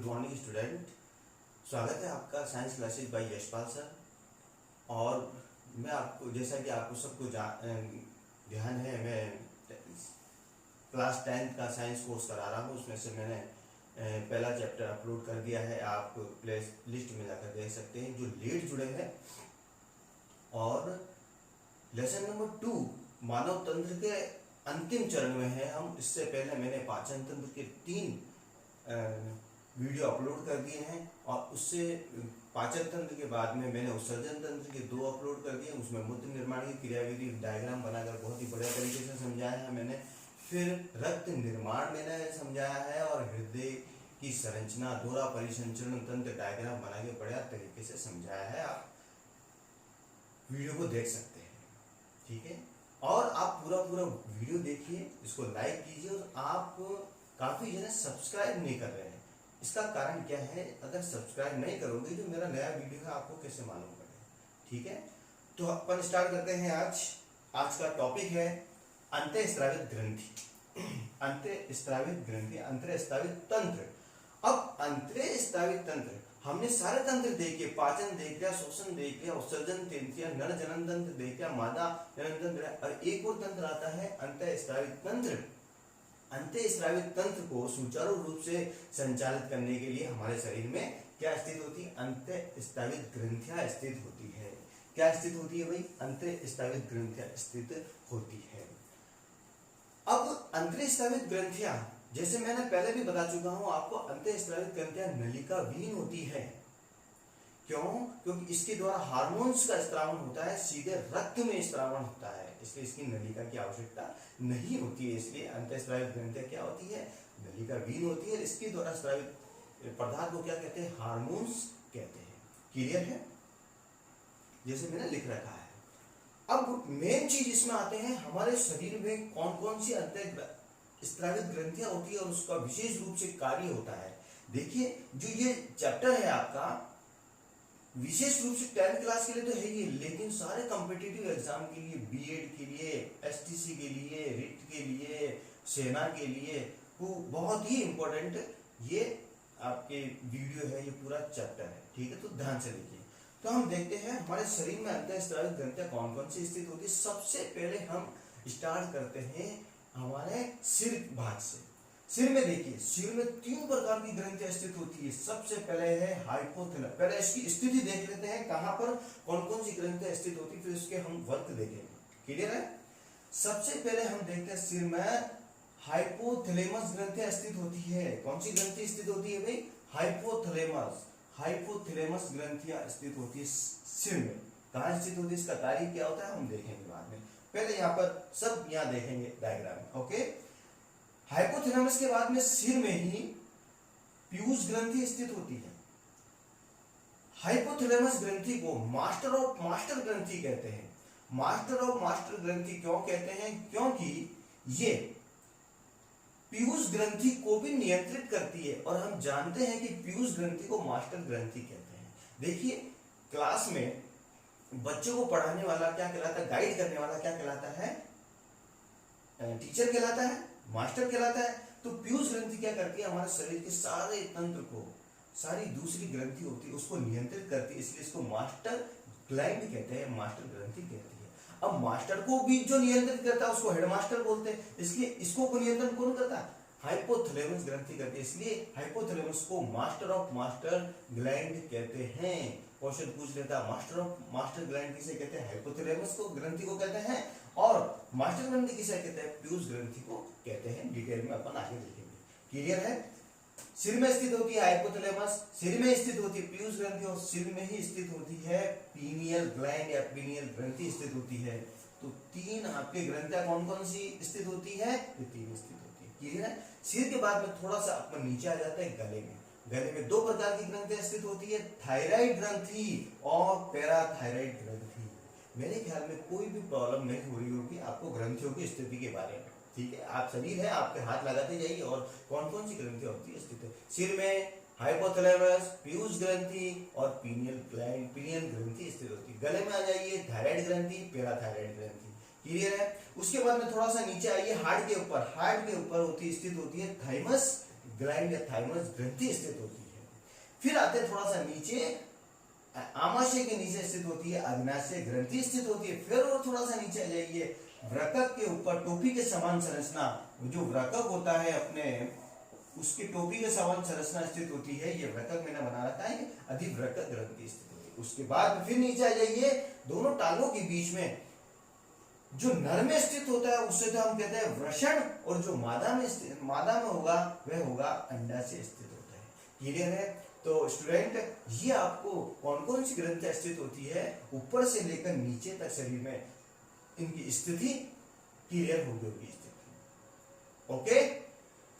Good morning student. स्वागत है आपका science classes bye Yashpal sir. और मैं आपको, जैसा कि आपको सबको ध्यान है, मैं क्लास 10 का साइंस कोर्स करा रहा हूँ। उसमें से मैंने पहला चैप्टर अपलोड कर दिया है, आप प्ले लिस्ट में जाकर देख सकते हैं जो लेट जुड़े हैं। और लेसन नंबर 2 मानव तंत्र के अंतिम चरण में है हम। इससे पहले मैंने पाचन तंत्र के 3 वीडियो अपलोड कर दिए हैं, और उससे पाचन तंत्र के बाद में मैंने उत्सर्जन तंत्र के 2 अपलोड कर दिए। उसमें मूत्र निर्माण की क्रियाविधि डायग्राम बनाकर बहुत ही बढ़िया तरीके से समझाया है मैंने। फिर रक्त निर्माण मैंने समझाया है, और हृदय की संरचना, दोहरा परिसंचरण तंत्र डायग्राम बना के बढ़िया तरीके से समझाया है। आप वीडियो को देख सकते हैं, ठीक है। और आप पूरा वीडियो देखिए, इसको लाइक कीजिए। और आप काफी जने सब्सक्राइब नहीं कर रहे हैं, इसका कारण क्या है? अगर सब्सक्राइब नहीं करोगे जो मेरा नया वीडियो है आपको कैसे मालूम पड़ेगा, ठीक है। तो अपन स्टार्ट करते हैं। आज का टॉपिक है अंतःस्रावित ग्रंथि। अंतःस्रावित ग्रंथि, अंतःस्रावित तंत्र। अब अंतःस्रावित तंत्र हमने सारे तंत्र देखे, पाचन देख लिया, श्वसन देख लिया, उत्सर्जन देख लिया, नर जनन तंत्र देख लिया, मादा जनन तंत्र, और एक और तंत्र आता है अंतःस्रावित तंत्र। अंतःस्रावित तंत्र को सुचारू रूप से संचालित करने के लिए हमारे शरीर में क्या स्थित होती है? अंतःस्रावित ग्रंथियां स्थित होती है। क्या स्थित होती है भाई? अंतःस्रावित ग्रंथियां स्थित होती है। अब अंतःस्रावित ग्रंथियां, जैसे मैंने पहले भी बता चुका हूं आपको, अंतःस्रावित ग्रंथियां नलिका विहीन होती है। क्यों? क्योंकि इसके द्वारा हार्मोन्स का स्त्रावन होता है, सीधे रक्त में स्त्रावन होता है, इसलिए इसकी नलिका की आवश्यकता नहीं होती है। इसलिए अंतःस्रावित ग्रंथियां क्या होती है? नलिका विहीन होती है। इसके द्वारा स्रावित पदार्थ को क्या कहते हैं? हार्मोन्स कहते हैं। क्लियर है? जैसे मैंने लिख रखा है। अब मेन चीज इसमें आते हैं, हमारे शरीर में कौन कौन सी अंतःस्रावित ग्रंथियां होती है और उसका विशेष रूप से कार्य होता है। देखिए, जो ये चैप्टर है आपका, विशेष रूप से 10th क्लास के लिए तो है ही, लेकिन सारे कॉम्पिटिटिव एग्जाम के लिए, बीएड के लिए, एसटीसी के लिए, रिट के लिए, सेना के लिए, वो बहुत ही इंपॉर्टेंट ये आपके वीडियो है, ये पूरा चैप्टर है, ठीक है। तो ध्यान से देखिए। तो हम देखते हैं हमारे शरीर में अंतःस्रावित ग्रंथियां कौन कौन सी स्थित होती है। सबसे पहले हम स्टार्ट करते हैं हमारे सिर भाग से। सिर में देखिए, सिर में 3 प्रकार की ग्रंथियां स्थित होती है। सबसे पहले है हाइपोथैलेमस। पहले इसकी स्थिति देख लेते हैं, कहां पर कौन कौन सी ग्रंथियां स्थित होती है, फिर उसके हम वर्क देखेंगे। क्लियर है? सबसे पहले हम देखते हैं सिर में हाइपोथैलेमस ग्रंथियां स्थित होती है। कौन सी ग्रंथि स्थित होती है भाई? हाइपोथैलेमस। हाइपोथैलेमस ग्रंथियां स्थित होती है सिर में। कहां स्थित होती है, इसका कार्य क्या होता है हम देखेंगे बाद में। पहले यहाँ पर सब यहाँ देखेंगे डायग्राम में, ओके। हाइपोथैलेमस के बाद में सिर में ही पीयूष ग्रंथि स्थित होती है। हाइपोथैलेमस ग्रंथि को मास्टर ऑफ मास्टर ग्रंथि कहते हैं। मास्टर ऑफ मास्टर ग्रंथि क्यों कहते हैं? क्योंकि ये पीयूष ग्रंथि को भी नियंत्रित करती है, और हम जानते हैं कि पीयूष ग्रंथि को मास्टर ग्रंथि कहते हैं। देखिए, क्लास में बच्चों को पढ़ाने वाला क्या कहलाता है? गाइड करने वाला क्या कहलाता है? टीचर कहलाता है, मास्टर कहलाता है। तो पीयूष ग्रंथि क्या करती है? हमारे शरीर के सारे तंत्र को, सारी दूसरी ग्रंथि होती है उसको नियंत्रित करती है, इसलिए इसको मास्टर ग्लैंड कहते हैं, मास्टर ग्रंथि कहती है। अब मास्टर को भी जो नियंत्रित करता है उसको हेडमास्टर बोलते हैं, इसलिए इसको को नियंत्रण कौन करता है? हाइपोथैलेमस ग्रंथि करती है, इसलिए हाइपोथैलेमस को मास्टर ऑफ मास्टर ग्लैंड कहते हैं। क्वेश्चन पूछ लेता है, मास्टर ऑफ मास्टर ग्लैंड किसे कहते हैं? हाइपोथैलेमस को, ग्रंथि को कहते हैं। और मास्टर ग्रंथि किसे कहते हैं? पीयूष ग्रंथि को कहते हैं। डिटेल में अपन आगे देखेंगे। क्लियर है? सिर में स्थित होती है हाइपोथैलेमस, सिर में स्थित होती है पीयूष ग्रंथि, और सिर में ही स्थित होती है पीनियल ग्लैंड या पीनियल ग्रंथि स्थित होती है। तो 3 आपके ग्रंथियां कौन कौन सी स्थित होती है? ये 3 स्थित होती है। क्लियर है? सिर के बाद में थोड़ा सा अपन नीचे आ जाते हैं गले में। गले में 2 प्रकार की ग्रंथियां स्थित होती है, थायराइड ग्रंथि और पैराथायराइड ग्रंथि। मेरे ख्याल में कोई भी प्रॉब्लम नहीं हो रही होगी आपको ग्रंथियों की स्थिति के बारे में, ठीक है। आप शरीर है, आपके हाथ लगाते जाइए और कौन कौन सी ग्रंथियां होती है स्थित है। सिर में हाइपोथैलेमस, पीयूष ग्रंथि और पीनियल ग्लैंड, पीनियल ग्रंथि स्थित होती है। गले में आ जाइए, थायराइड ग्रंथि, पैराथायराइड ग्रंथि। क्लियर है? उसके बाद में थोड़ा सा नीचे आइए, हार्ट के ऊपर, हार्ट के ऊपर स्थित होती है थाइमस ग्लैंड या थाइमस ग्रंथि स्थित होती है। फिर आते हैं थोड़ा सा नीचे, आमाशय के नीचे स्थित होती है अग्नाशय ग्रंथि स्थित होती है। फिर और थोड़ा सा नीचे आ जाइए, वृकक के ऊपर टोपी के समान संरचना, जो वृकक होता है अपने उसकी टोपी के समान संरचना स्थित होती है, ये वृकक मैंने बना रखा है, अधिवृकक ग्रंथि स्थित होती है। उसके बाद फिर नीचे आ जाइए, दोनों टांगों के बीच में जो नर में स्थित होता है उससे तो हम कहते हैं वृषण, और जो मादा में होगा वह होगा अंडाशय स्थित होता है। क्लियर है? तो स्टूडेंट, ये आपको कौन कौन सी ग्रंथियां स्थित होती है ऊपर से लेकर नीचे तक शरीर में, इनकी स्थिति क्लियर हो गई स्थिति। ओके,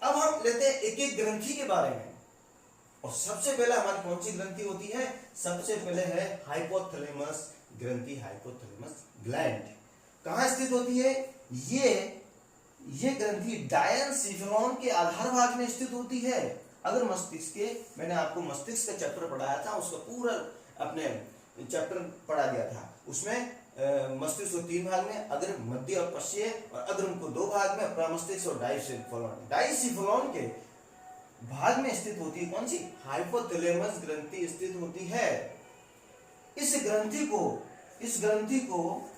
अब हम लेते हैं एक एक ग्रंथि के बारे में। और सबसे पहले हमारी कौन सी ग्रंथि होती है? सबसे पहले है हाइपोथैलेमस ग्रंथि, हाइपोथैलेमस ग्लैंड। कहां स्थित होती है? ये ग्रंथि डायनसिफिलॉन के आधार भाग में स्थित होती है। अगर मस्तिष्क के, मैंने आपको मस्तिष्क का चैप्टर पढ़ाया था, उसका पूरा अपने चैप्टर पढ़ा दिया था, उसमें मस्तिष्क को 3 भाग में, अग्र मध्य और पश्चिम, और अग्रम को 2 भाग में, प्रमस्तिष्क और डायसिफिलॉन। डायसिफिलॉन के भाग में स्थित होती है कौन सी? हाइपोथैलेमस ग्रंथि स्थित होती है। इस ग्रंथि को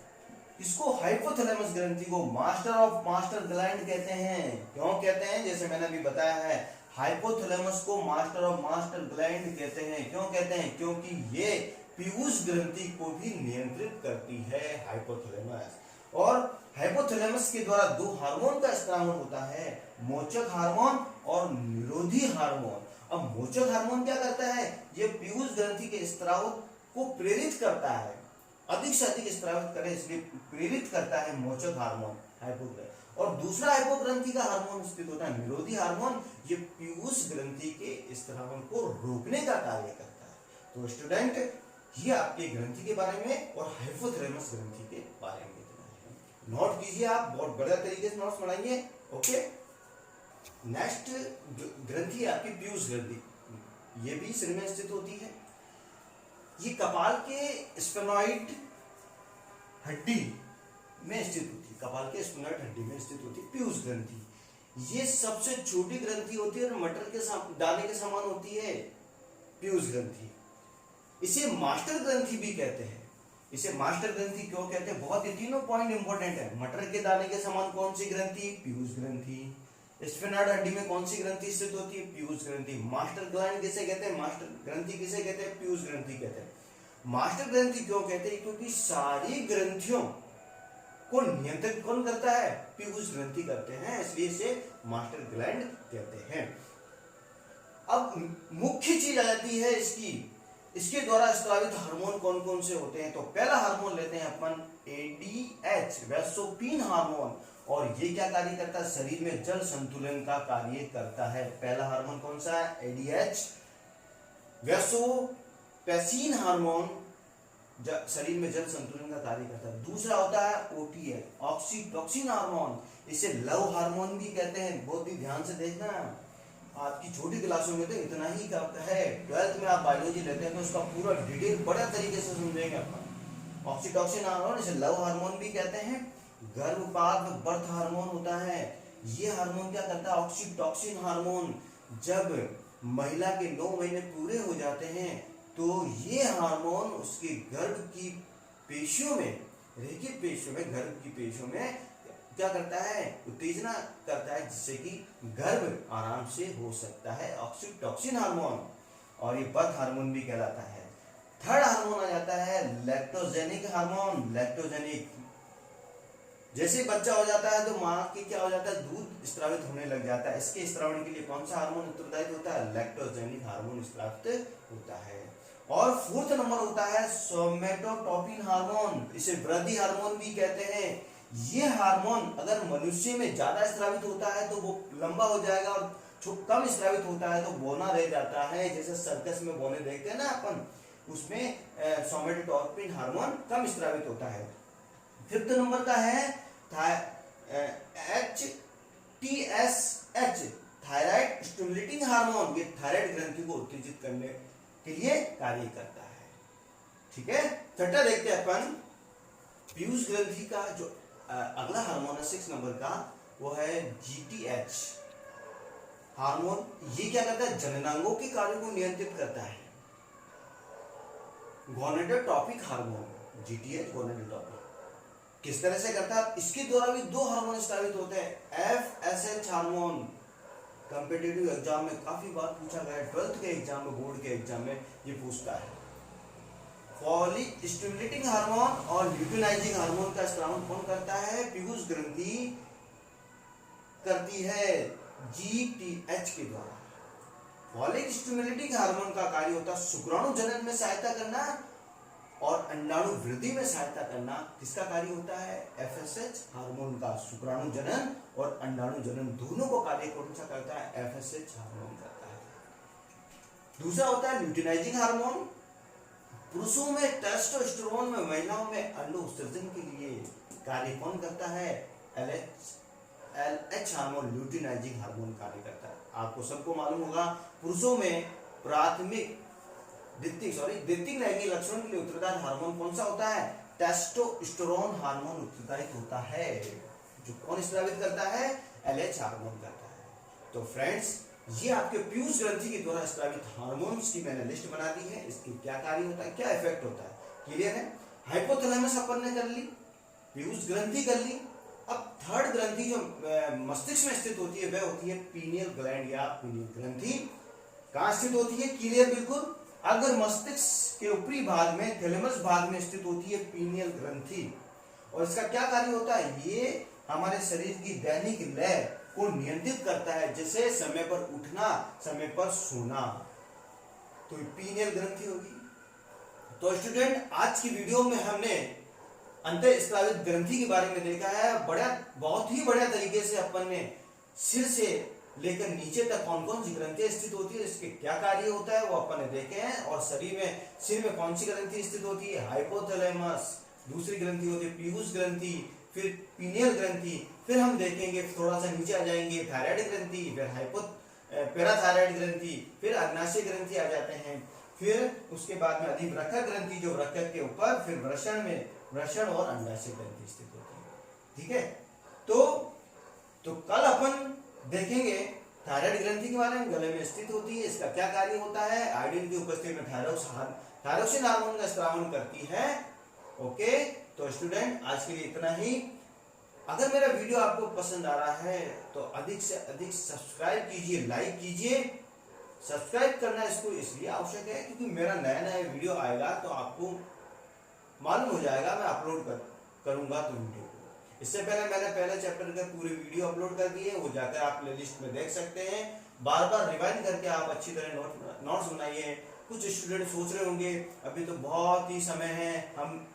इसको हाइपोथैलेमस ग्रंथि को मास्टर ऑफ मास्टर ग्लैंड कहते हैं। क्यों कहते हैं? जैसे मैंने अभी बताया है, हाइपोथैलेमस को मास्टर ऑफ मास्टर ग्लैंड कहते हैं। क्यों कहते हैं? क्योंकि ये पीयूष ग्रंथि को भी नियंत्रित करती है हाइपोथैलेमस। और हाइपोथैलेमस के द्वारा 2 हार्मोन का स्राव होता है, मोचक हार्मोन और निरोधी हार्मोन। अब मोचक हार्मोन क्या करता है? ये पीयूष ग्रंथि के स्राव को प्रेरित करता है, अधिक से अधिक स्रावित करे, इसलिए प्रेरित करता है मोचक हार्मोन हाइपोग्रंथि। और दूसरा हाइपोग्रंथि का हार्मोन स्थित होता है निरोधी हार्मोन, ये पीयूष ग्रंथि के स्रावन को रोकने का कार्य करता है। तो स्टूडेंट, ये आपके ग्रंथि के बारे में और हाइपोथैलेमस ग्रंथि के बारे में इतना है। नोट कीजिए, आप बहुत बढ़िया तरीके से नोट्स बनाइए। ओके, नेक्स्ट ग्रंथि आपकी पीयूष ग्रंथि, ये भी शरीर में स्थित होती है। ये कपाल के स्फेनॉइड हड्डी में स्थित होती है, कपाल के स्फेनॉइड हड्डी में स्थित होती है पीयूष ग्रंथि। ये सबसे छोटी ग्रंथि होती है और मटर के दाने के समान होती है पीयूष ग्रंथि। इसे मास्टर ग्रंथि भी कहते हैं। इसे मास्टर ग्रंथि क्यों कहते हैं? बहुत ही तीनों पॉइंट इंपॉर्टेंट है। मटर के दाने के समान कौन सी ग्रंथि? पीयूष ग्रंथि। स्फेनॉइड हड्डी में कौन सी ग्रंथि स्थित होती है? पीयूष ग्रंथि। मास्टर ग्लैंड किसे कहते हैं? मास्टर ग्रंथि किसे कहते हैं? पीयूष ग्रंथि कहते हैं। मास्टर ग्रंथि क्यों कहते हैं? क्योंकि सारी ग्रंथियों को नियंत्रित कौन करता है? पीयूष ग्रंथि करते हैं, इसलिए इसे मास्टर ग्लैंड कहते हैं। अब मुख्य चीज आ जाती है इसके द्वारा स्रावित हार्मोन कौन कौन से होते हैं। तो पहला हार्मोन लेते हैं अपन एडीएच, वैसोपिन हार्मोन। और ये क्या कार्य करता है? शरीर में जल संतुलन का कार्य करता है। पहला हार्मोन कौन सा है? एडीएच, वैसोपेसिन हार्मोन, शरीर में जल संतुलन का कार्य करता है। दूसरा होता है ओटीएल, ऑक्सीटोसिन हार्मोन। इसे लव हार्मोन भी कहते हैं। बहुत ही ध्यान से देखना, आपकी छोटी क्लासों में तो इतना ही है, 12th में आप बायोलॉजी लेते हैं तो उसका पूरा डिटेल बड़ा तरीके से समझेंगे अपन। ऑक्सीटोसिन हार्मोन, इसे लव हार्मोन भी कहते हैं। गर्भपात में बर्थ हार्मोन होता है। ये हार्मोन क्या करता है? ऑक्सीटोसिन हार्मोन, जब महिला के 9 महीने पूरे हो जाते हैं तो ये हार्मोन उसके गर्भ की पेशियों में, रेखीय पेशियों में, गर्भ की पेशियों में क्या करता है? उत्तेजना करता है, जिससे कि गर्भ आराम से हो सकता है, ऑक्सीटोसिन हार्मोन। और ये बर्थ हार्मोन भी कहलाता है। थर्ड हार्मोन आ जाता है लैक्टोजेनिक हार्मोन। लैक्टोजेनिक, जैसे बच्चा हो जाता है तो माँ के क्या हो जाता है? दूध स्रावित होने लग जाता है। इसके स्रावण के लिए कौन सा हार्मोन उत्तरदायी होता है? लैक्टोजेनिक हार्मोन स्रावित होता है। और 4th नंबर होता है सोमेटोटोपिन हार्मोन। इसे वृद्धि हार्मोन भी कहते हैं। ये हार्मोन अगर मनुष्य में ज्यादा स्रावित होता है तो वो लंबा हो जाएगा, और जो कम स्रावित होता है तो बौना रह जाता है। जैसे सर्कस में बौने देखते हैं ना अपन, उसमें सोमेटोटोपिन हार्मोन कम स्रावित होता है। 5th नंबर का है HTSH, थायराइड स्टिमुलेटिंग हार्मोन। ये थायराइड ग्रंथि को उत्तेजित करने के लिए कार्य करता है। ठीक है, छठा देखते हैं अपन पीयूष ग्रंथि का जो अगला हार्मोन है 6 नंबर का, वो है GTH, हार्मोन ये क्या करता है, जननांगों के कार्यों को नियंत्रित करता है। गोनेडोट्रोपिक हार्मोन, जीटीएच गोनेडोट्रोपिक किस तरह से करता है, इसके द्वारा भी दो हार्मोन स्रावित होते हैं। एफएसएच हार्मोन कॉम्पिटिटिव एग्जाम में काफी बार पूछा गया है, 12th के एग्जाम में, बोर्ड के एग्जाम में ये पूछता है। फॉलिक स्टिमुलेटिंग हार्मोन और ल्यूटिनाइजिंग हार्मोन का स्रावन कौन करता है, पीयूष ग्रंथि करती है जीटीएच के द्वारा। फॉलिक स्टिमुलेटिंग हार्मोन का कार्य होता है शुक्राणु जनन में सहायता करना और अंडाणु वृद्धि में सहायता करना। किसका कार्य होता है, एफएसएच हार्मोन का। शुक्राणु जनन और अंडाणु जनन दोनों को कार्य कौन सा करता है, एफएसएच हार्मोन करता है। दूसरा होता है ल्यूटिनाइजिंग हार्मोन। पुरुषों में टेस्टोस्टेरोन में, महिलाओं में अंडो उत्सर्जन के लिए कार्य कौन करता है, एलएच हार्मोन, ल्यूटिनाइजिंग हार्मोन कार्य करता है। आपको सबको मालूम होगा पुरुषों में प्राथमिक द्वितीयक लैंगिक लक्षणों के लिए उत्तरदायी हार्मोन कौन सा होता है, टेस्टोस्टेरोन हार्मोन उत्तरदायी होता है। जो कौन स्रावित करता है, एलएच हार्मोन करता है। तो फ्रेंड्स, ये आपके पीयूष ग्रंथि के द्वारा स्रावित हार्मोन्स की मैंने लिस्ट बना दी है। इसकी क्या कार्य होता है, क्या इफेक्ट होता है, क्लियर है। हाइपोथैलेमस अपन ने कर ली, पीयूष ग्रंथि कर ली। अब थर्ड ग्रंथि जो मस्तिष्क में स्थित होती है वह होती है पीनियल ग्लैंड या पीनियल ग्रंथि। कहां स्थित होती है, क्लियर बिल्कुल। अगर मस्तिष्क के ऊपरी भाग में, थैलेमस भाग में स्थित होती है पीनियल ग्रंथि। और इसका क्या कार्य होता है, ये हमारे शरीर की दैनिक लय को नियंत्रित करता है, जैसे समय पर उठना, समय पर सोना। तो पीनियल ग्रंथि होगी। तो स्टूडेंट, आज की वीडियो में हमने अंतःस्रावित ग्रंथि के बारे में देखा है। बहुत ही बढ़िया तरीके से अपन ने सिर से लेकर नीचे तक कौन कौन सी ग्रंथियां स्थित होती है, इसके क्या कार्य होता है वो अपन ने देखे हैं। और शरीर में, सिर में कौन सी ग्रंथि स्थित होती है, हाइपोथैलेमस। दूसरी ग्रंथि होती है पीयूष ग्रंथि, फिर पीनियल ग्रंथि। फिर हम देखेंगे, थोड़ा सा नीचे आ जाएंगे, थायराइड ग्रंथि, फिर पैराथायराइड ग्रंथि, फिर अग्नाशय ग्रंथि आ जाते हैं। फिर उसके बाद में अधिवृक्क ग्रंथि, जो वृक्क के ऊपर, फिर वृषण और अंडाशय ग्रंथि स्थित होती है। ठीक है, तो कल अपन देखेंगे थायराइड ग्रंथि के बारे में, गले में स्थित होती है, इसका क्या कार्य होता है, आयोडीन की उपस्थिति में थायरोक्सिन हार्मोन का स्रावन करती है। ओके, तो स्टूडेंट, आज के लिए इतना ही। अगर मेरा वीडियो आपको पसंद आ रहा है तो अधिक से अधिक सब्सक्राइब कीजिए, लाइक कीजिए। सब्सक्राइब करना इसको इसलिए आवश्यक है क्योंकि मेरा नया नया वीडियो आएगा तो आपको मालूम हो जाएगा, मैं अपलोड करूंगा तो वीडियो को। इससे पहले मैंने पहले चैप्टर के पूरे वीडियो अपलोड कर दिए, वो जाकर आप प्लेलिस्ट में देख सकते हैं। बार बार रिवाइंड करके आप अच्छी तरह नोट्स बनाइए। कुछ स्टूडेंट सोच रहे होंगे अभी तो बहुत ही समय है, हम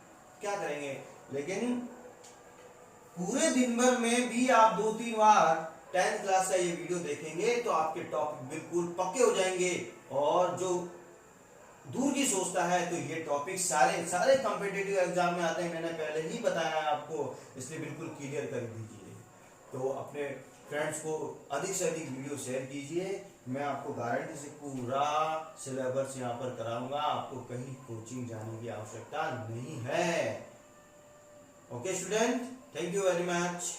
क्या करेंगे, लेकिन पूरे दिन भर में भी आप 2-3 बार 10th क्लास का ये वीडियो देखेंगे तो आपके टॉपिक बिल्कुल पक्के हो जाएंगे। और जो दूर की सोचता है तो ये टॉपिक सारे कॉम्पिटिटिव एग्जाम में आते हैं, मैंने पहले ही बताया आपको, इसलिए बिल्कुल क्लियर कर दीजिए। तो अपने फ्रेंड्स को अधिक से अधिक वीडियो शेयर कीजिए। मैं आपको गारंटी से पूरा सिलेबस यहाँ पर कराऊंगा, आपको कहीं कोचिंग जाने की आवश्यकता नहीं है। Okay student, thank you very much.